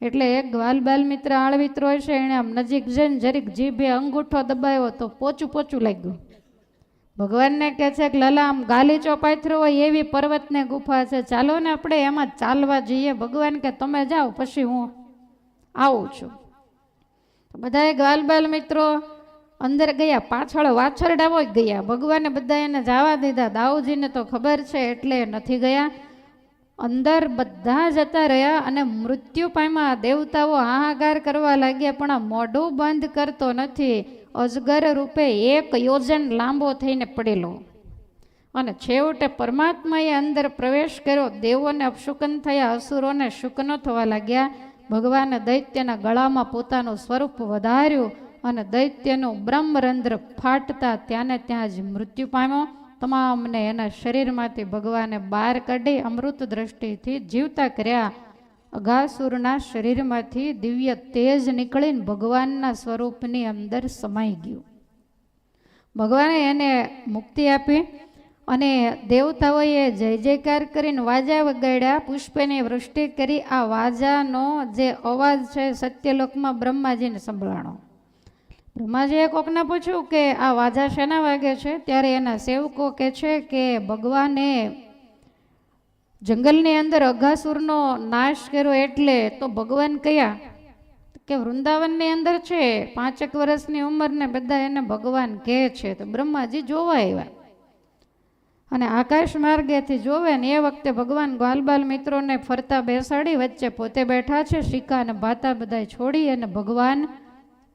એટલે એક ગ્વાલબાલ મિત્ર આળવિત્રો હશે, એણે આમ નજીક જઈને જરીક જીભે અંગૂઠો દબાવ્યો તો પોચું પોચું લાગ્યું. ભગવાનને કહે છે કે લલા આમ ગાલીચો પાથરો હોય એવી પર્વતને ગુફા છે, ચાલો ને આપણે એમાં ચાલવા જઈએ. ભગવાન કે તમે જાઓ પછી હું આવું છું. બધાએ ગ્વાલબાલ મિત્રો અંદર ગયા, પાછળ વાછરડાઓ ગયા. ભગવાને બધા એને જવા દીધા. દાઉજીને તો ખબર છે એટલે નથી ગયા. અંદર બધા જતા રહ્યા અને મૃત્યુ પામ્યા. દેવતાઓ હાહાકાર કરવા લાગ્યા, પણ આ મોઢું બંધ કરતો નથી. અજગર રૂપે 1 યોજન લાંબો થઈને પડેલો. અને છેવટે પરમાત્માએ અંદર પ્રવેશ કર્યો. દેવોને અપશુકન થયા, અસુરોને શુકન થવા લાગ્યા. ભગવાને દૈત્યના ગળામાં પોતાનું સ્વરૂપ વધાર્યું અને દૈત્યનું બ્રહ્મરંધ્ર ફાટતા ત્યાંને ત્યાં જ મૃત્યુ પામ્યો. તમામને એના શરીરમાંથી ભગવાને બહાર કાઢી અમૃત દ્રષ્ટિથી જીવતા કર્યા. અઘાસુરના શરીરમાંથી દિવ્ય તેજ નીકળીને ભગવાનના સ્વરૂપની અંદર સમાઈ ગયું. ભગવાને એને મુક્તિ આપી અને દેવતાઓએ જય જયકાર કરીને વાજા વગાડ્યા, પુષ્પની વૃષ્ટિ કરી. આ વાજાનો જે અવાજ છે સત્યલોકમાં બ્રહ્માજીને સંભળાણો. બ્રહ્માજીએ કોકને પૂછ્યું કે આ વાજા શેના વાગે છે? ત્યારે એના સેવકો કહે છે કે ભગવાને જંગલની અંદર અઘાસુરનો નાશ કર્યો એટલે. તો ભગવાન કયા? કે વૃંદાવનની અંદર છે, 5 વર્ષની ઉંમરને બધા એને ભગવાન કહે છે. તો બ્રહ્માજી જોવા આવ્યા અને આકાશ માર્ગેથી જોવે ને એ વખતે ભગવાન ગ્વાલબાલ મિત્રોને ફરતા બેસાડી વચ્ચે પોતે બેઠા છે. શિકા અને ભાતા બધા છોડી અને ભગવાન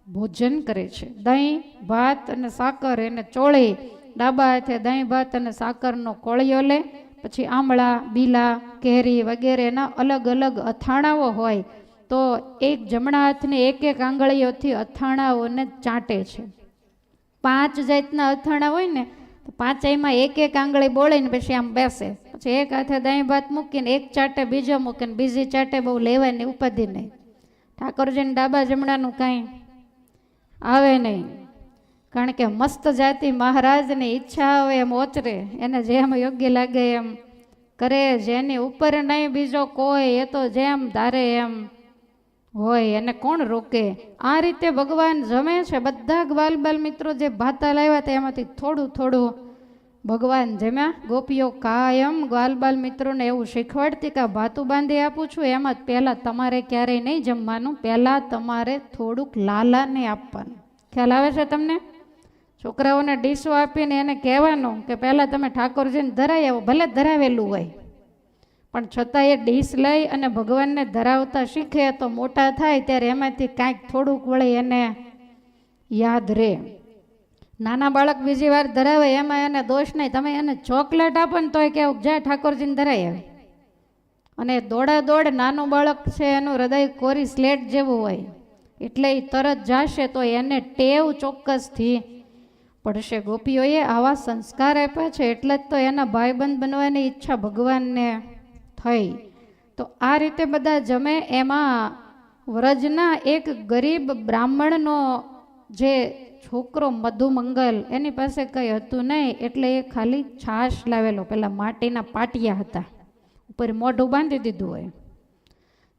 ભોજન કરે છે. દહીં ભાત અને સાકર એને ચોળી, ડાબા હાથે દહીં ભાત અને સાકરનો કોળિયો લે. પછી આમળા, બીલા, કેરી વગેરેના અલગ અલગ અથાણાઓ હોય તો એક જમણા હાથની 1 આંગળીઓથી અથાણાઓને ચાટે છે. 5 જાતના અથાણા હોય ને તો 5માં 1 આંગળી બોળીને પછી આમ બેસે. પછી એક હાથે દહીં ભાત મૂકીને એક ચાટે બીજો મૂકીને બીજી ચાટે બહુ લેવાની ઉપાધિ નહીં. ઠાકોરજીને ડાબા જમણાનું કાંઈ આવે નહીં, કારણ કે મસ્ત જાતિ મહારાજની ઈચ્છા આવે એમ ઓચરે, એને જેમ યોગ્ય લાગે એમ કરે. જેની ઉપર નહીં બીજો કોઈ, એ તો જેમ ધારે એમ હોય, એને કોણ રોકે? આ રીતે ભગવાન જમે છે. બધા ગ્વાલબાલ મિત્રો જે ભાતા લાવ્યા હતા એમાંથી થોડું થોડું ભગવાન જમ્યા. ગોપીઓ કાયમ ગ્વાલબાલ મિત્રોને એવું શીખવાડતી કે ભાતું બાંધી આપું છું, એમાં જ પહેલાં તમારે ક્યારેય નહીં જમવાનું, પહેલાં તમારે થોડુંક લાલા નહીં આપવાનું. ખ્યાલ આવે છે તમને? છોકરાઓને ડીશો આપીને એને કહેવાનું કે પહેલાં તમે ઠાકોરજીને ધરાઈ આવો, ભલે ધરાવેલું હોય પણ છતાં એ ડીશ લઈ અને ભગવાનને ધરાવતા શીખે તો મોટા થાય ત્યારે એમાંથી કાંઈક થોડુંક વળી એને યાદ રહે. નાના બાળક બીજી વાર ધરાવે એમાં એને દોષ નહીં. તમે એને ચોકલેટ આપો ને તોય કેવું જાય ઠાકોરજીને ધરાઈ આવે. અને દોડા દોડ નાનું બાળક છે, એનું હૃદય કોરી સ્લેટ જેવું હોય, એટલે એ તરત જાશે તો એને ટેવ ચોક્કસથી પડશે. ગોપીઓએ આવા સંસ્કાર આપ્યા છે એટલે જ તો એના ભાઈબંધ બનવાની ઈચ્છા ભગવાનને થઈ. તો આ રીતે બધા જમે. એમાં વ્રજના એક ગરીબ બ્રાહ્મણનો જે છોકરો મધુમંગલ, એની પાસે કંઈ હતું નહીં એટલે એ ખાલી છાશ લાવેલો. પેલા માટીના પાટિયા હતા, ઉપર મોઢું બાંધી દીધું હોય.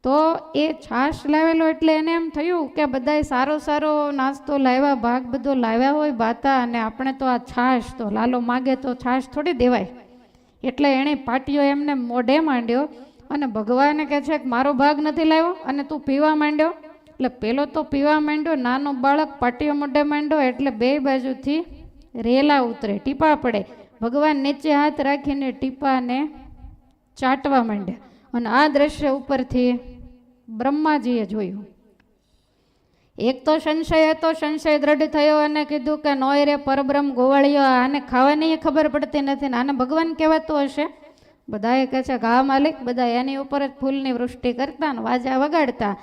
તો એ છાશ લાવેલો એટલે એને એમ થયું કે બધાય સારો સારો નાસ્તો લાવ્યા, ભાગ બધો લાવ્યા હોય ભાતા, અને આપણે તો આ છાશ, તો લાલો માગે તો છાશ થોડી દેવાય. એટલે એણે પાટિયો એમને મોઢે માંડ્યો અને ભગવાને કહે છે કે મારો ભાગ નથી લાવ્યો અને તું પીવા માંડ્યો. એટલે પેલો તો પીવા માંડ્યો, નાનો બાળક પાટિયો મોઢે માંડ્યો એટલે 2 બાજુથી રેલા ઉતરે, ટીપા પડે. ભગવાન નીચે હાથ રાખીને ટીપાને ચાટવા માંડ્યા. અને આ દ્રશ્ય ઉપરથી બ્રહ્માજીએ જોયું. એક તો સંશય હતો, સંશય દ્રઢ થયો અને કીધું કે નોય રે પરબ્રહ્મ ગોવાળિયો, આને ખાવાની ખબર પડતી નથી ને આને ભગવાન કહેવાતું હશે. બધાએ કહે છે કે હા માલિક. બધા એની ઉપર જ ફૂલની વૃષ્ટિ કરતા ને વાજા વગાડતા.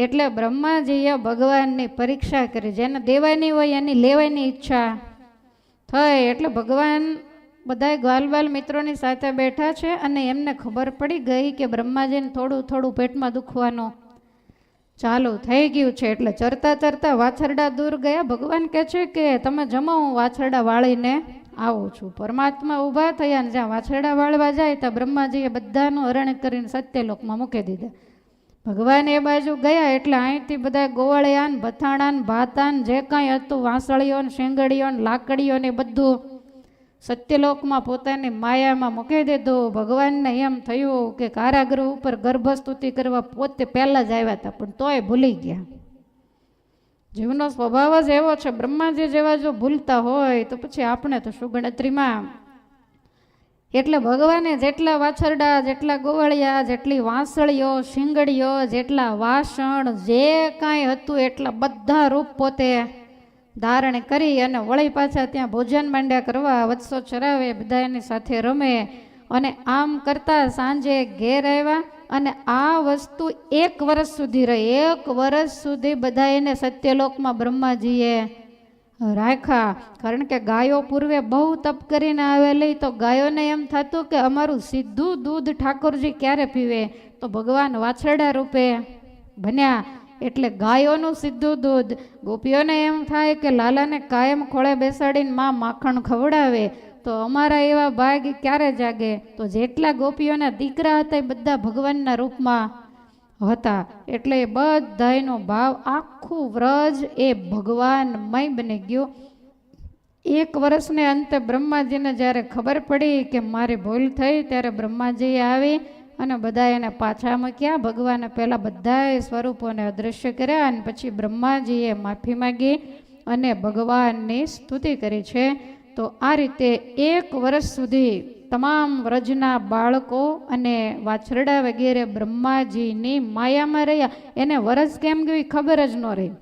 એટલે બ્રહ્માજીએ ભગવાનની પરીક્ષા કરી. જેને દેવાની હોય એની લેવાની ઈચ્છા થઈ. એટલે ભગવાન બધા ગ્વાલબાલ મિત્રોની સાથે બેઠા છે અને એમને ખબર પડી ગઈ કે બ્રહ્માજીને થોડું થોડું પેટમાં દુખવાનું ચાલુ થઈ ગયું છે. એટલે ચરતા ચરતા વાછરડા દૂર ગયા. ભગવાન કહે છે કે તમે જમો, હું વાછરડા વાળીને આવું છું. પરમાત્મા ઊભા થયા ને જ્યાં વાછરડા વાળવા જાય ત્યાં બ્રહ્માજીએ બધાનું હરણ કરીને સત્યલોકમાં મૂકી દીધા. ભગવાન એ બાજુ ગયા એટલે અહીંથી બધા ગોવાળિયા ને ભથાણા ને ભાતા ને જે કાંઈ હતું વાંસળીઓ ને શેંગડીઓ ને લાકડીઓ ને બધું સત્યલોકમાં પોતાની માયામાં મૂકી દીધું. ભગવાનને એમ થયું કે કારાગૃહ ઉપર ગર્ભસ્તુતિ કરવા પોતે પહેલાં જ આવ્યા હતા, પણ તોય ભૂલી ગયા. જીવનો સ્વભાવ જ એવો છે. બ્રહ્માજી જેવા જો ભૂલતા હોય તો પછી આપણે તો શું ગણતરીમાં. એટલે ભગવાને જેટલા વાછરડા, જેટલા ગોવાળિયા, જેટલી વાંસળીઓ, શીંગડીઓ, જેટલા વાસણ, જે કાંઈ હતું એટલા બધા રૂપ પોતે ધારણ કરી અને વળી પાછા ત્યાં ભોજન માંડ્યા કરવા. વત્સો ચરાવે, બધા એની સાથે રમે અને આમ કરતા સાંજે ઘેર આવ્યા. અને આ વસ્તુ 1 વર્ષ સુધી રહી. 1 વર્ષ સુધી બધા એને સત્યલોકમાં બ્રહ્માજીએ રાખ્યા. કારણ કે ગાયો પૂર્વે બહુ તપ કરીને આવેલી, તો ગાયોને એમ થતું કે અમારું સીધું દૂધ ઠાકોરજી ક્યારે પીવે, તો ભગવાન વાછરડા રૂપે બન્યા એટલે ગાયોનું સીધું દૂધ. ગોપીઓને એમ થાય કે લાલાને કાયમ ખોળે બેસાડીને માં માખણ ખવડાવે, તો અમારા એવા ભાગ ક્યારે જાગે. તો જેટલા ગોપીઓના દીકરા હતા એ બધા ભગવાનના રૂપમાં હતા. એટલે બધાનો ભાવ આખું વ્રજ એ ભગવાનમય બની ગયું. 1 વર્ષને અંતે બ્રહ્માજીને જ્યારે ખબર પડી કે મારી ભૂલ થઈ, ત્યારે બ્રહ્માજી આવી અને બધા એને પાછા મૂક્યા. ભગવાને પહેલાં બધાએ સ્વરૂપોને અદૃશ્ય કર્યા અને પછી બ્રહ્માજીએ માફી માગી અને ભગવાનની સ્તુતિ કરી છે. તો આ રીતે 1 વર્ષ સુધી તમામ વ્રજના બાળકો અને વાછરડા વગેરે બ્રહ્માજીની માયામાં રહ્યા. એને વર્ષ કેમ ગયું ખબર જ ન રહી.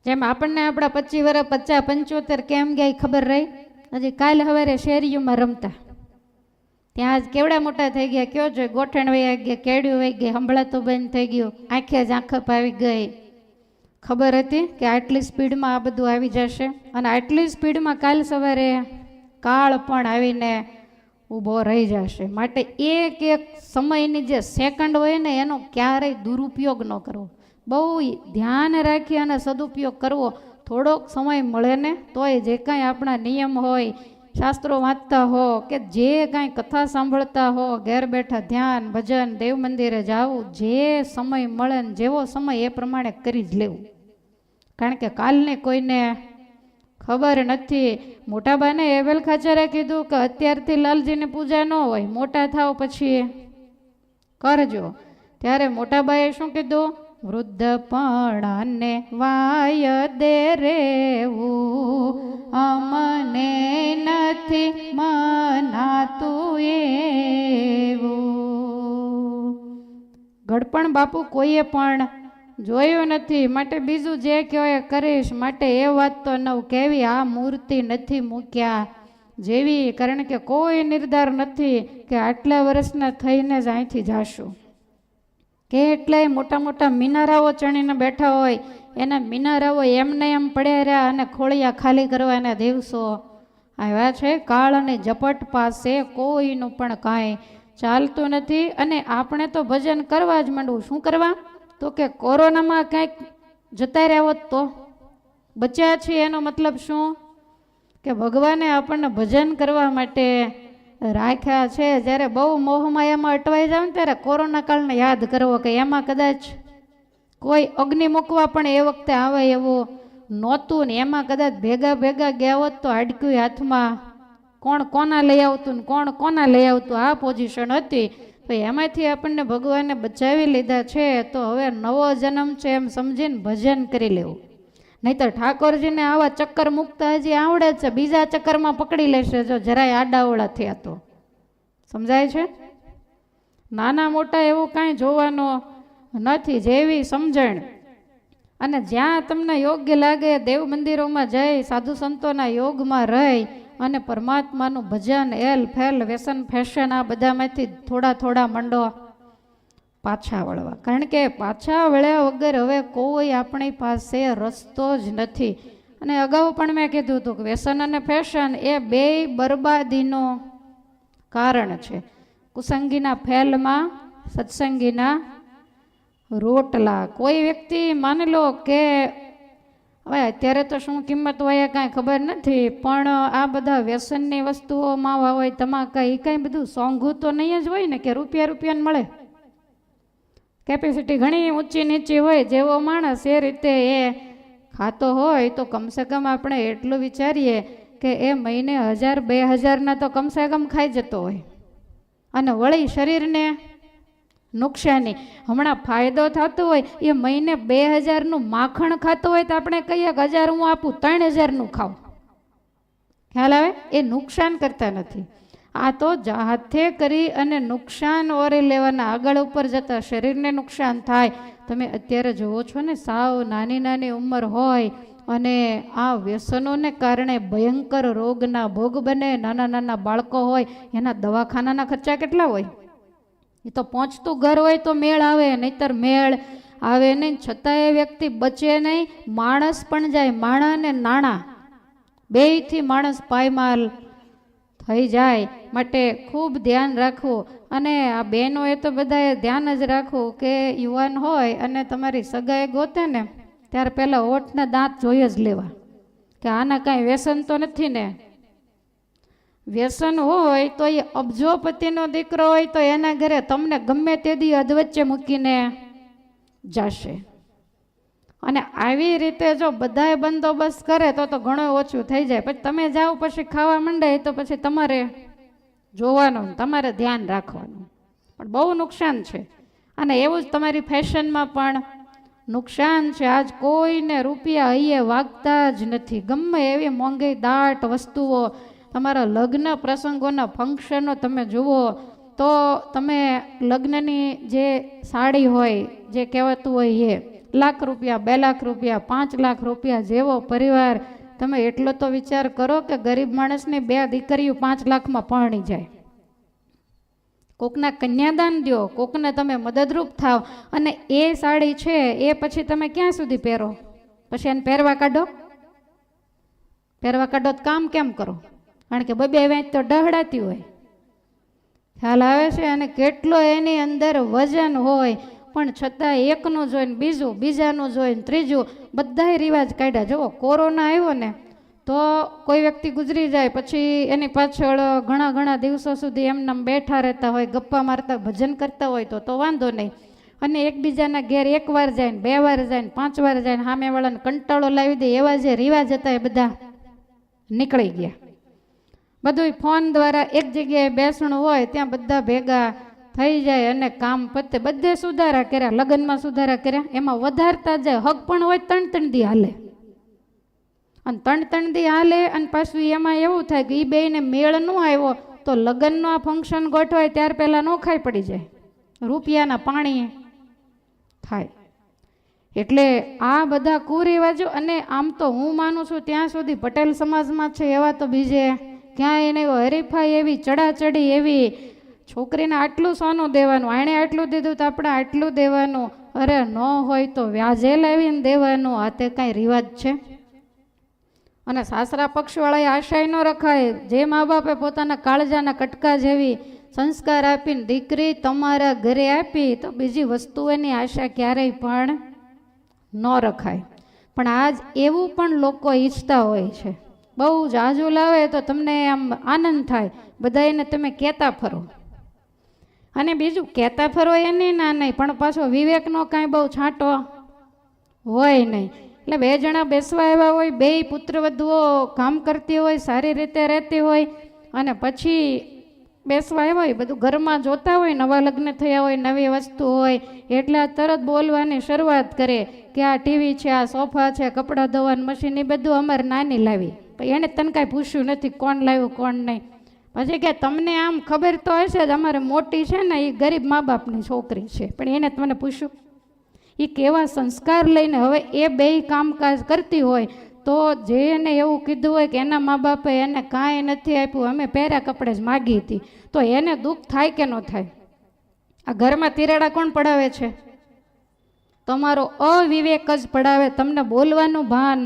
જેમ આપણને આપણા 25 વર્ષ, 50, 75 કેમ ગયા ખબર રહી. હજી કાલે સવારે શેરીઓમાં રમતા ત્યાં જ કેવડા મોટા થઈ ગયા. કયો જોઈએ, ગોઠણ વહી ગયા, કેડિયું વહી ગઈ, હંભળાતું બંધ થઈ ગયું, આંખે જ આંખપ આવી ગઈ. ખબર હતી કે આટલી સ્પીડમાં આ બધું આવી જશે અને આટલી સ્પીડમાં કાલ સવારે કાળ પણ આવીને ઊભો રહી જશે. માટે એક સમયની જે સેકન્ડ હોય ને એનો ક્યારેય દુરુપયોગ ન કરવો. બહુ ધ્યાન રાખી અને સદુપયોગ કરવો. થોડોક સમય મળે ને તોય જે કાંઈ આપણા નિયમ હોય, શાસ્ત્રો વાંચતા હો કે જે કાંઈ કથા સાંભળતા હો, ઘેર બેઠા ધ્યાન, ભજન, દેવ મંદિરે જાવું, જે સમય મળે ને જેવો સમય એ પ્રમાણે કરી જ લેવું. કારણ કે કાલને કોઈને ખબર નથી. મોટાબાને એવેલ ખાચરે કીધું કે અત્યારથી લાલજીની પૂજા ન હોય, મોટા થાવ પછી કરજો. ત્યારે મોટાબાએ શું કીધું? વૃદ્ધપણાને વાય દે રેવું, અમને નથી મનાતું એવું. ગડપણ બાપુ કોઈએ પણ જોયું નથી, માટે બીજું જે કહેવાય કરીશ. માટે એ વાત તો નવ કેવી, આ મૂર્તિ નથી મૂક્યા જેવી. કારણ કે કોઈ નિર્ધાર નથી કે આટલા વર્ષના થઈને જ અહીંથી જાશું. કેટલાય મોટા મોટા મિનારાઓ ચણીને બેઠા હોય, એના મિનારાઓ એમને એમ પડ્યા રહ્યા અને ખોળિયા ખાલી કરવાના દિવસો આવ્યા છે. કાળ અને ઝપટ પાસે કોઈનું પણ કાંઈ ચાલતું નથી. અને આપણે તો ભજન કરવા જ માંડવું. શું કરવા? તો કે કોરોનામાં કંઈક જતા રહ્યા હોત તો બચ્યા છીએ, એનો મતલબ શું? કે ભગવાને આપણને ભજન કરવા માટે રાખ્યા છે. જ્યારે બહુ મોહમાયામાં અટવાઈ જાવ ને ત્યારે કોરોના કાળને યાદ કરવો કે એમાં કદાચ કોઈ અગ્નિ મૂકવા પણ એ વખતે આવે એવું નહોતું ને એમાં કદાચ ભેગા ભેગા ગયા હોત તો હાડક્યું હાથમાં કોણ કોના લઈ આવતું ને કોણ કોના લઈ આવતું, આ પોઝિશન હતી. તો એમાંથી આપણને ભગવાને બચાવી લીધા છે. તો હવે નવો જન્મ છે એમ સમજીને ભજન કરી લેવું. નહીતર ઠાકોરજીને આવા ચક્કર મૂકતા હજી આવડે છે, બીજા ચક્કરમાં પકડી લેશે જો જરાય આડાવડા થયા તો. સમજાય છે? નાના મોટા એવું કાંઈ જોવાનું નથી, જેવી સમજણ. અને જ્યાં તમને યોગ્ય લાગે દેવ મંદિરોમાં જઈ સાધુ સંતોના યોગમાં રહી અને પરમાત્માનું ભજન, એલ ફેલ, વ્યસન, ફેશન આ બધામાંથી થોડા થોડા મંડો પાછા વળવા. કારણ કે પાછા વળ્યા વગર હવે કોઈ આપણી પાસે રસ્તો જ નથી. અને અગાઉ પણ મેં કીધું હતું કે વ્યસન અને ફેશન એ બેય બરબાદીનું કારણ છે. કુસંગીના ફેલમાં સત્સંગીના રોટલા. કોઈ વ્યક્તિ માની લો કે હવે અત્યારે તો શું કિંમત હોય કાંઈ ખબર નથી, પણ આ બધા વ્યસનની વસ્તુઓ માવા હોય, તમાકા, એ કાંઈ બધું સોંઘું તો નહીં જ હોય ને કે રૂપિયા રૂપિયાને મળે. કેપેસિટી ઘણી ઊંચી નીચી હોય, જેવો માણસ એ રીતે એ ખાતો હોય તો કમસે કમ આપણે એટલું વિચારીએ કે એ મહિને 1000-2000 તો કમસે કમ ખાઈ જતો હોય, અને વળી શરીરને નુકસાની. હમણાં ફાયદો થતો હોય એ મહિને 2000 માખણ ખાતો હોય તો આપણે કહીએ કે 1000 હું આપું, 3000 ખાવ. ખ્યાલ આવે? એ નુકસાન કરતા નથી. આ તો હાથે કરી અને નુકસાન ઓરી લેવાના, આગળ ઉપર જતા શરીરને નુકસાન થાય. તમે અત્યારે જુઓ છો ને, સાવ નાની નાની ઉંમર હોય અને આ વ્યસનોને કારણે ભયંકર રોગના ભોગ બને. નાના નાના બાળકો હોય, એના દવાખાનાના ખર્ચા કેટલા હોય. એ તો પહોંચતું ઘર હોય તો મેળ આવે, નહીતર મેળ આવે નહીં. છતાં એ વ્યક્તિ બચે નહીં, માણસ પણ જાય. માણા અને નાણાં બેયથી માણસ પાયમાલ થઈ જાય. માટે ખૂબ ધ્યાન રાખવું. અને આ બહેનોએ તો બધાએ ધ્યાન જ રાખવું કે યુવાન હોય અને તમારી સગાઈ ગોતે ને ત્યારે પહેલાં હોઠના દાંત જોઈ જ લેવા કે આના કાંઈ વ્યસન તો નથી ને. વ્યસન હોય તો એ અબજોપતિનો દીકરો હોય તો એના ઘરે તમને ગમે તે દી અધવચ્ચે મૂકીને જશે. અને આવી રીતે જો બધાએ બંદોબસ્ત કરે તો ઘણું ઓછું થઈ જાય. પછી તમે જાઓ પછી ખાવા માંડે તો પછી તમારે જોવાનું, તમારે ધ્યાન રાખવાનું. પણ બહુ નુકસાન છે. અને એવું જ તમારી ફેશનમાં પણ નુકસાન છે. આજ કોઈને રૂપિયા હૈયે વાગતા જ નથી. ગમે એવી મોંઘી દાટ વસ્તુઓ, તમારા લગ્ન પ્રસંગોના ફંક્શનો તમે જુઓ તો તમે લગ્નની જે સાડી હોય, જે કહેવાતું હોય એ લાખ રૂપિયા, 2 લાખ રૂપિયા, 5 લાખ રૂપિયા જેવો પરિવાર, તમે એટલો તો વિચાર કરો કે ગરીબ માણસની 2 દીકરીઓ 5 લાખમાં પરણી જાય. કોકના કન્યાદાન દો, કોકને તમે મદદરૂપ થાવ. અને એ સાડી છે એ પછી તમે ક્યાં સુધી પહેરો? પછી એને પહેરવા કાઢો તો કામ કેમ કરો? કારણ કે 2 વેચ તો ડહડાતી હોય. ખ્યાલ આવે છે? અને કેટલો એની અંદર વજન હોય, પણ છતાં એકનું જોઈને બીજું, બીજાનું જોઈને ત્રીજું, બધાય રિવાજ કાઢ્યા. જુઓ, કોરોના આવ્યો ને તો કોઈ વ્યક્તિ ગુજરી જાય પછી એની પાછળ ઘણા દિવસો સુધી એમને બેઠા રહેતા હોય, ગપ્પા મારતા, ભજન કરતા હોય તો વાંધો નહીં. અને એકબીજાના ઘેર 1 વાર જાય ને 2 વાર જાય ને 5 વાર જાય ને સામેવાળાને કંટાળો લાવી દે, એવા જે રિવાજ હતા એ બધા નીકળી ગયા. બધું ફોન દ્વારા એક જગ્યાએ બેસણું હોય ત્યાં બધા ભેગા થઈ જાય અને કામ પતે. બધે સુધારા કર્યા, લગ્નમાં સુધારા કર્યા, એમાં વધારતા જાય. હક પણ હોય 3-3 દી હાલે, અને 3-3 દી હાલે. અને પાછું એમાં એવું થાય કે એ બેયને મેળ ન આવ્યો તો લગ્નનું આ ફંક્શન ગોઠવાય ત્યાર પહેલાં ન ખાઈ પડી જાય, રૂપિયાના પાણી થાય. એટલે આ બધા કુરિવાજો. અને આમ તો હું માનું છું ત્યાં સુધી પટેલ સમાજમાં છે એવા તો બીજે ક્યાંય નહીં. હરીફાઈ એવી, ચડાચડી એવી, છોકરીને આટલું સોનું દેવાનું, આણે આટલું દીધું તો આપણે આટલું દેવાનું, અરે ન હોય તો વ્યાજે લાવીને દેવાનું. આ તે કાંઈ રિવાજ છે? અને સાસરા પક્ષવાળાએ આશાય ન રખાય. જે મા બાપે પોતાના કાળજાના કટકા જેવી સંસ્કાર આપીને દીકરી તમારા ઘરે આપી તો બીજી વસ્તુઓની આશા ક્યારેય પણ ન રખાય. પણ આજ એવું પણ લોકો ઈચ્છતા હોય છે. બહુ જાજુ લાવે તો તમને આમ આનંદ થાય, બધાને તમે કહેતા ફરો. અને બીજું કહેતા ફરો એને ના નહીં, પણ પાછો વિવેકનો કાંઈ બહુ છાંટો હોય નહીં. એટલે 2 જણા બેસવા આવ્યા હોય, 2 પુત્રવધુઓ કામ કરતી હોય, સારી રીતે રહેતી હોય, અને પછી બેસવા આવ્યા હોય, બધું ઘરમાં જોતા હોય, નવા લગ્ન થયા હોય, નવી વસ્તુ હોય, એટલે આ તરત બોલવાની શરૂઆત કરે કે આ ટીવી છે, આ સોફા છે, કપડાં ધોવાનું મશીન, એ બધું અમારે નાની લાવી. એને તને કાંઈ પૂછ્યું નથી કોણ લાવ્યું કોણ નહીં. પછી કે તમને આમ ખબર તો હશે જ, અમારે મોટી છે ને એ ગરીબ મા બાપની છોકરી છે, પણ એને તમને પૂછ્યું? એ કેવા સંસ્કાર લઈને હવે એ 2 કામકાજ કરતી હોય તો જેને એવું કીધું હોય કે એના મા બાપે એને કાંઈ નથી આપ્યું, અમે પહેર્યા કપડે જ માગી હતી, તો એને દુઃખ થાય કે ન થાય? આ ઘરમાં તિરાડા કોણ પડાવે છે? તમારો અવિવેક જ પડાવે. તમને બોલવાનું ભાન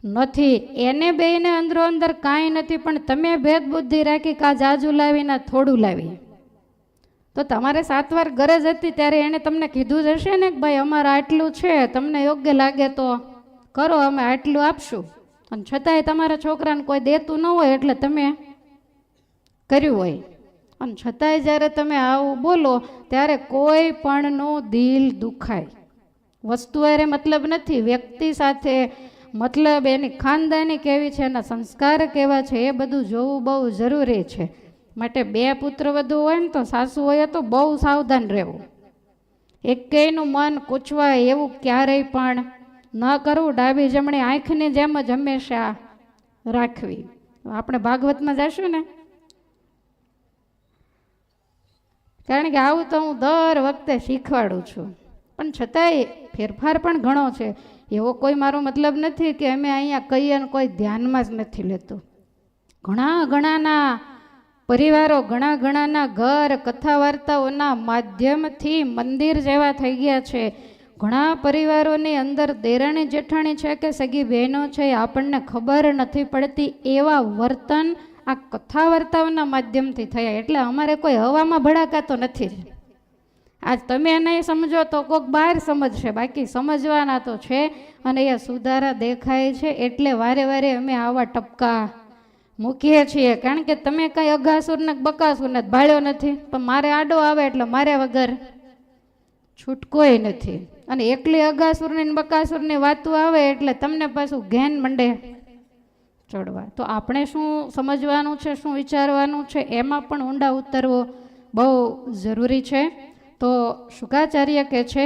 નથી. એને બેયને અંદરો અંદર કાંઈ નથી, પણ તમે ભેદ બુદ્ધિ રાખી કે આ જાજુ લાવીને થોડું લાવી. તો તમારે 7 વાર ગરજ હતી ત્યારે એને તમને કીધું જ હશે ને કે ભાઈ અમારે આટલું છે, તમને યોગ્ય લાગે તો કરો, અમે આટલું આપશું. અને છતાંય તમારા છોકરાને કોઈ દેતું ન હોય એટલે તમે કર્યું હોય. અને છતાંય જ્યારે તમે આવું બોલો ત્યારે કોઈ પણનું દિલ દુખાય. વસ્તુ અરે મતલબ નથી, વ્યક્તિ સાથે મતલબ, એની ખાનદાની કેવી છે, એના સંસ્કાર કેવા છે, એ બધું જોવું બહુ જરૂરી છે. માટે 2 પુત્ર વધુ હોય ને તો સાસુ હોય તો બહુ સાવધાન રહેવું. એકેયનું મન કૂચવાય એવું ક્યારેય પણ ન કરવું. ડાબી જમણી આંખની જેમ જ હંમેશા રાખવી. આપણે ભાગવતમાં જઈશું ને, કારણ કે આવું તો હું દર વખતે શીખવાડું છું, પણ છતાંય ફેરફાર પણ ઘણો છે. એવો કોઈ મારો મતલબ નથી કે અમે અહીંયા કહીએ ને કોઈ ધ્યાનમાં જ નથી લેતું. ઘણાના પરિવારો, ઘણાના ઘર કથા વાર્તાઓના માધ્યમથી મંદિર જેવા થઈ ગયા છે. ઘણા પરિવારોની અંદર દેરાણી જેઠાણી છે કે સગી બહેનો છે, આપણને ખબર નથી પડતી એવા વર્તન આ કથા વાર્તાઓના માધ્યમથી થયા. એટલે અમારે કોઈ હવામાં ભડાકાતો નથી. આજ તમે નહીં સમજો તો કોઈક બહાર સમજશે, બાકી સમજવાના તો છે. અને એ સુધારા દેખાય છે એટલે વારે વારે અમે આવા ટપકા મૂકીએ છીએ. કારણ કે તમે કંઈ અઘાસુર ને બકાસુર ને ભાળ્યો નથી, પણ મારે આડો આવે એટલે મારે વગર છૂટકોય નથી. અને એકલી અઘાસુરની બકાસુરની વાતો આવે એટલે તમને પાછું ઘેન મંડે ચડવા. તો આપણે શું સમજવાનું છે, શું વિચારવાનું છે, એમાં પણ ઊંડા ઉતરવો બહુ જરૂરી છે. તો શુકાચાર્ય કહે છે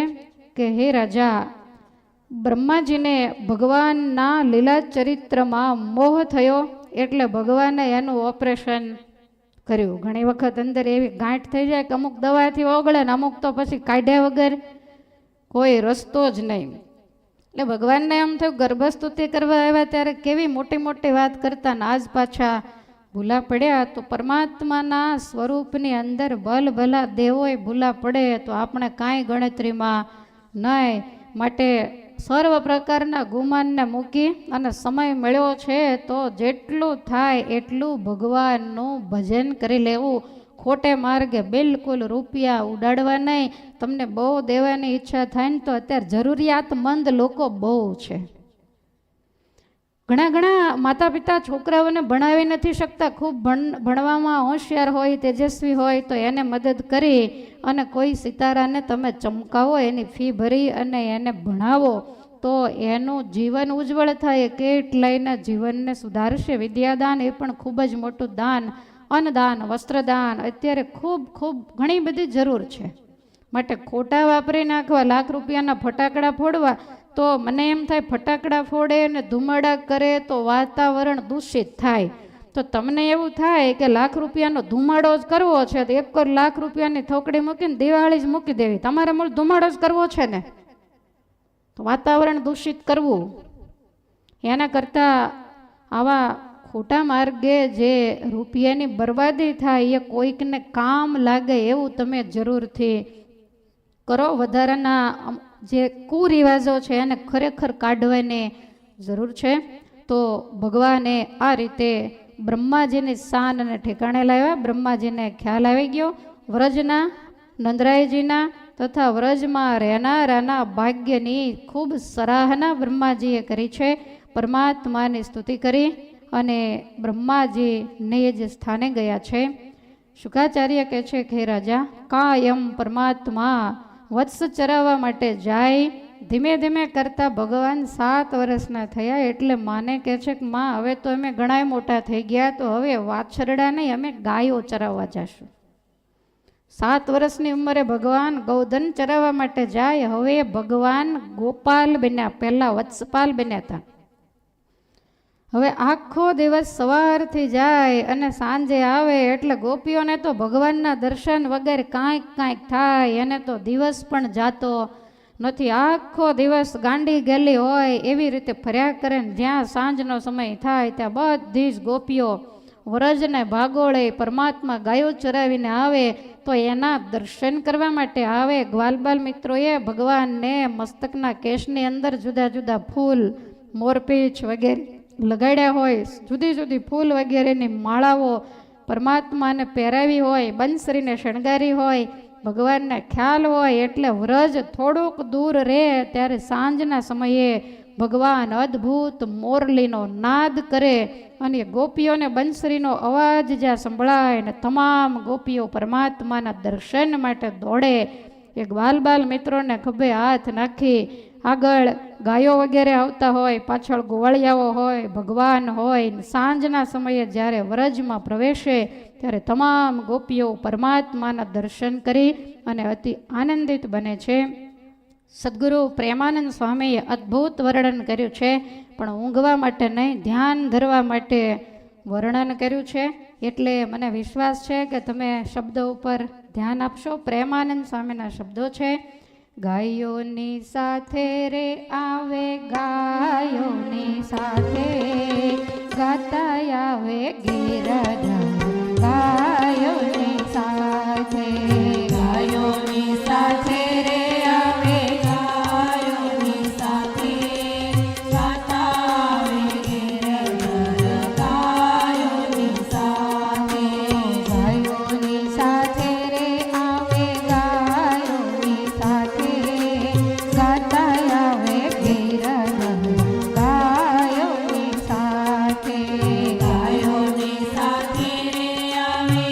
કે હે રાજા, બ્રહ્માજીને ભગવાનના લીલા ચરિત્રમાં મોહ થયો એટલે ભગવાને એનું ઓપરેશન કર્યું. ઘણી વખત અંદર એવી ગાંઠ થઈ જાય કે અમુક દવાથી ઓગળે ને અમુક તો પછી કાઢ્યા વગર કોઈ રસ્તો જ નહીં. એટલે ભગવાનને એમ થયું, ગર્ભસ્તુતિ કરવા આવ્યા ત્યારે કેવી મોટી વાત કરતા ને આજ પાછા ભૂલા પડ્યા. તો પરમાત્માના સ્વરૂપની અંદર ભલા દેવોય ભૂલા પડે તો આપણે કાંઈ ગણતરીમાં નહીં. માટે સર્વ પ્રકારના ગુમાનને મૂકી અને સમય મળ્યો છે તો જેટલું થાય એટલું ભગવાનનું ભજન કરી લેવું. ખોટે માર્ગે બિલકુલ રૂપિયા ઉડાડવા નહીં. તમને બહુ દેવાની ઈચ્છા થાય ને તો અત્યારે જરૂરિયાતમંદ લોકો બહુ છે. ઘણા માતા પિતા છોકરાઓને ભણાવી નથી શકતા, ખૂબ ભણવામાં હોશિયાર હોય, તેજસ્વી હોય તો એને મદદ કરી અને કોઈ સિતારાને તમે ચમકાવો, એની ફી ભરી અને એને ભણાવો તો એનું જીવન ઉજ્જવળ થાય. કેટલાયના જીવનને સુધારશે. વિદ્યાદાન એ પણ ખૂબ જ મોટું દાન. અન્નદાન, વસ્ત્રદાન અત્યારે ખૂબ ઘણી બધી જરૂર છે. માટે ખોટા વાપરી નાખવા, લાખ રૂપિયાના ફટાકડા ફોડવા, તો મને એમ થાય ફટાકડા ફોડે ને ધુમાડા કરે તો વાતાવરણ દૂષિત થાય. તો તમને એવું થાય કે લાખ રૂપિયાનો ધુમાડો જ કરવો છે તો 1 લાખ રૂપિયાની થોકડી મૂકીને દિવાળી જ મૂકી દેવી. તમારે મૂળ ધુમાડો જ કરવો છે ને, તો વાતાવરણ દૂષિત કરવું એના કરતાં આવા ખોટા માર્ગે જે રૂપિયાની બરબાદી થાય એ કોઈકને કામ લાગે એવું તમે જરૂરથી કરો. વધારાના જે કુરિવાજો છે એને ખરેખર કાઢવાની જરૂર છે. તો ભગવાને આ રીતે બ્રહ્માજીની શાનને ઠેકાણે લાવ્યા. બ્રહ્માજીને ખ્યાલ આવી ગયો વ્રજના નંદરાયજીના તથા વ્રજમાં રહેનારાના ભાગ્યની ખૂબ સરાહના બ્રહ્માજીએ કરી છે. પરમાત્માની સ્તુતિ કરી અને બ્રહ્માજી નિજ સ્થાને ગયા છે. શુકાચાર્ય કહે છે કે રાજા, કાયમ પરમાત્મા વત્સ ચરાવવા માટે જાય. ધીમે કરતા ભગવાન 7 વર્ષના થયા એટલે માને કહે છે કે માં હવે તો અમે ઘણા મોટા થઈ ગયા, તો હવે વાછરડા નહીં, અમે ગાયો ચરાવવા જશું. 7 વર્ષની ઉંમરે ભગવાન ગૌધન ચરાવવા માટે જાય. હવે ભગવાન ગોપાલ બન્યા, પહેલા વત્સપાલ બન્યા હતા. હવે આખો દિવસ સવારથી જાય અને સાંજે આવે એટલે ગોપીઓને તો ભગવાનના દર્શન વગર કાંઈક થાય. એને તો દિવસ પણ જાતો નથી. આખો દિવસ ગાંડી ગેલી હોય એવી રીતે ફર્યા કરે ને જ્યાં સાંજનો સમય થાય ત્યાં બધી જ ગોપીઓ વ્રજને ભાગોળે પરમાત્મા ગાયો ચરાવીને આવે તો એના દર્શન કરવા માટે આવે. ગ્વાલબાલ મિત્રોએ ભગવાનને મસ્તકના કેશની અંદર જુદા જુદા ફૂલ, મોરપીંછ વગેરે લગાડ્યા હોય, જુદી ફૂલ વગેરેની માળાઓ પરમાત્માને પહેરાવી હોય, બંસરીને શણગારી હોય, ભગવાનને ખ્યાલ હોય એટલે વ્રજ થોડુંક દૂર રહે ત્યારે સાંજના સમયે ભગવાન અદ્ભુત મોરલીનો નાદ કરે અને ગોપીઓને બંસરીનો અવાજ જ્યાં સંભળાય ને તમામ ગોપીઓ પરમાત્માના દર્શન માટે દોડે. એક બાલ મિત્રોને ખભે હાથ નાખી આગળ ગાયો વગેરે આવતા હોય, પાછળ ગોવાળિયાઓ હોય, ભગવાન હોય. સાંજના સમયે જ્યારે વ્રજમાં પ્રવેશે ત્યારે તમામ ગોપીઓ પરમાત્માના દર્શન કરી અને અતિ આનંદિત બને છે. સદગુરુ પ્રેમાનંદ સ્વામીએ અદ્ભુત વર્ણન કર્યું છે, પણ ઊંઘવા માટે નહીં, ધ્યાન ધરવા માટે વર્ણન કર્યું છે. એટલે મને વિશ્વાસ છે કે તમે શબ્દો ઉપર ધ્યાન આપશો. પ્રેમાનંદ સ્વામીના શબ્દો છે, ગાયોની સાથે રે આવે, ગાયોની સાથે ગાતા આવે ગિરધર, ગાયોની સાથે, ગાયોની સાથે રે આવે, ગાયોની સાથે ગાતા આવે ગિરધર, ગાયોની સાથે, ગાયોની સાથે રે આવે, ગાયોની સાથે ગાતા આવે ગિરધર, ગાયોની સાથે, ગાયોની સાથે રે આવે,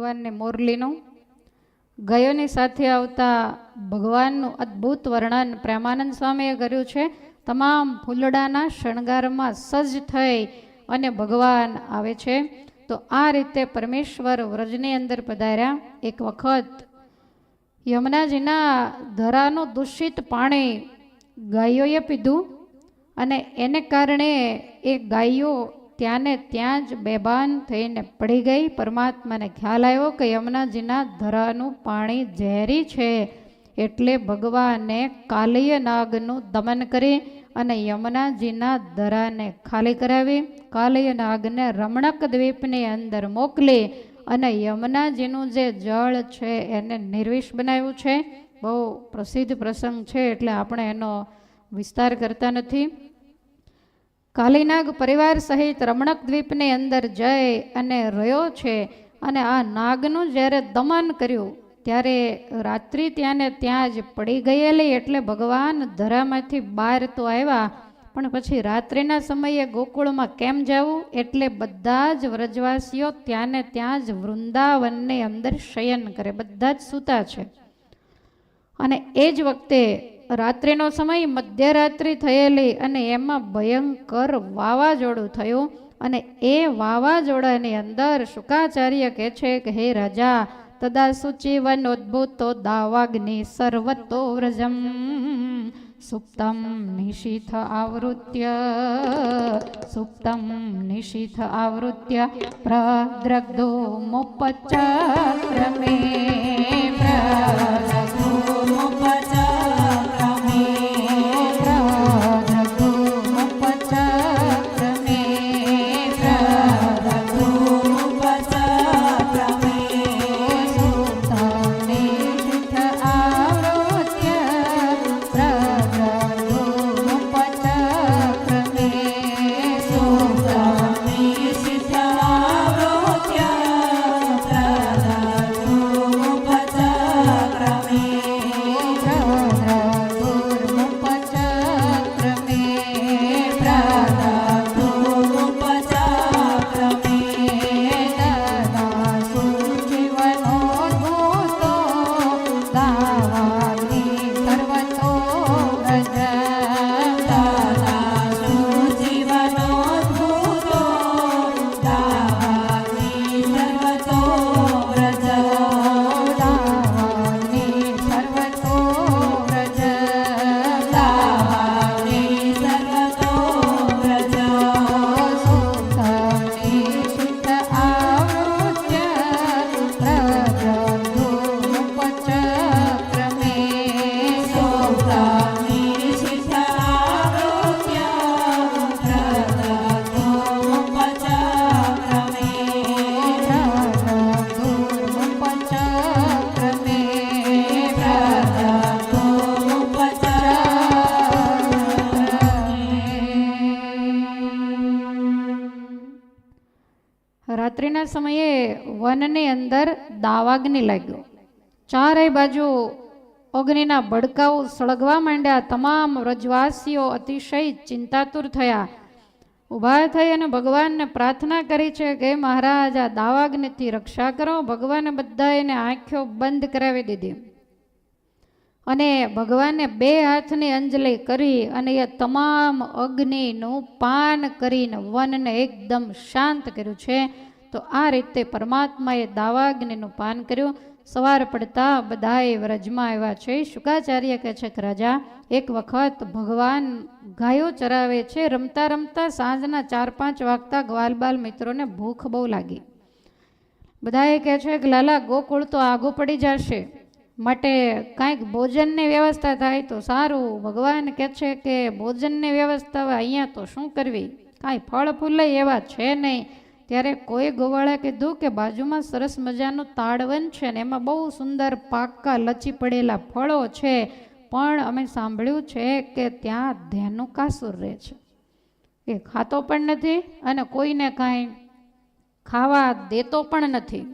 ભગવાનની મોરલીનું. ગાયોની સાથે આવતા ભગવાનનું અદ્ભુત વર્ણન પ્રેમાનંદ સ્વામીએ કર્યું છે. તમામ ફૂલડાના શણગારમાં સજ્જ થઈ અને ભગવાન આવે છે. તો આ રીતે પરમેશ્વર વ્રજની અંદર પધાર્યા. એક વખત યમુનાજીના ધરાનું દૂષિત પાણી ગાયોએ પીધું અને એને કારણે એ ગાયો ત્યાં ને ત્યાં જ બેભાન થઈને પડી ગઈ. પરમાત્માને ખ્યાલ આવ્યો કે યમુનાજીના ધરાનું પાણી ઝેરી છે, એટલે ભગવાને કાલિય નાગનું દમન કરી અને યમુનાજીના ધરાને ખાલી કરાવી. કાલિય નાગને રમણક દ્વીપની અંદર મોકલી અને યમુનાજીનું જે જળ છે એને નિર્વિષ બનાવ્યું છે. બહુ પ્રસિદ્ધ પ્રસંગ છે એટલે આપણે એનો વિસ્તાર કરતા નથી. કાલિનાગ પરિવાર સહિત રમણક દ્વીપની અંદર જઈ અને રહ્યો છે. અને આ નાગનું જ્યારે દમન કર્યું ત્યારે રાત્રિ ત્યાં ને ત્યાં જ પડી ગયેલી, એટલે ભગવાન ધરામાંથી બહાર તો આવ્યા, પણ પછી રાત્રિના સમયે ગોકુળમાં કેમ જવું, એટલે બધા જ વ્રજવાસીઓ ત્યાં ને ત્યાં જ વૃંદાવનની અંદર શયન કરે, બધા જ સૂતા છે. અને એ જ વખતે રાત્રિનો સમય મધ્યરાત્રિ થયેલી અને એમાં ભયંકર વાવાઝોડું થયું. અને એ વાવાઝોડાની અંદર શુકાચાર્ય કહે છે કે હે રાજા, તદા શુચિવનોદ્ભૂતો દાવાગ્નિ સર્વતો વ્રજમ સુપ્તમ નિશીથ આવૃત્ય સુપ્તમ નિશીથ આવૃત્ય પ્રદ્રગ્ધો મુપચક્રમે પ્રદ્રગ્ધો મુપચક્રમે પ્રદ્રગ્ધો મુપચક્રમે પ્રદ્રગ્ધો મુપચક્રમે સુપ્તમ નિશીથ આવૃત્ય પ્રદ્રગ્ધો મુપચક્રમે સુપ્તમ નિશીથ આવૃત્ય પ્રદ્રગ્ધો મુપચક્રમે રાત્રિના સમયે વનની અંદર દાવાગ્નિ લાગ્યો. ચારેય બાજુ અગ્નિના ભડકાઓ સળગવા માંડ્યા. તમામ વ્રજવાસીઓ અતિશય ચિંતાતુર થયા. ઊભા થઈ અને ભગવાનને પ્રાર્થના કરી છે કે મહારાજ, આ દાવાગ્નિથી રક્ષા કરો. ભગવાને બધા એને આંખો બંધ કરાવી દીધી અને ભગવાને 2 હાથની અંજલિ કરી અને એ તમામ અગ્નિનું પાન કરીને વનને એકદમ શાંત કર્યું છે. તો આ રીતે પરમાત્માએ દાવાગ્નિનું પાન કર્યું. સવાર પડતા બધાએ વ્રજમાં આવ્યા છે. શુકાચાર્ય કહે છે કે રાજા, એક વખત ભગવાન ગાયો ચરાવે છે. રમતા રમતા સાંજના 4-5 વાગતા ગ્વાલબાલ મિત્રોને ભૂખ બહુ લાગી. બધાએ કહે છે કે લાલા, ગોકુળ તો આઘું પડી જશે, માટે કાંઈક ભોજનની વ્યવસ્થા થાય તો સારું. ભગવાન કહે છે કે ભોજનની વ્યવસ્થા હવે અહીંયા તો શું કરવી, કાંઈ ફળ ફૂલે એવા છે નહીં. ત્યારે કોઈ ગોવાળે કીધું કે બાજુમાં સરસ મજાનું તાડવન છે ને એમાં બહુ સુંદર પાકા લચી પડેલા ફળો છે, પણ અમે સાંભળ્યું છે કે ત્યાં ધેનુકાસુર રહે છે. એ ખાતો પણ નથી અને કોઈને કાંઈ ખાવા દેતો પણ નથી.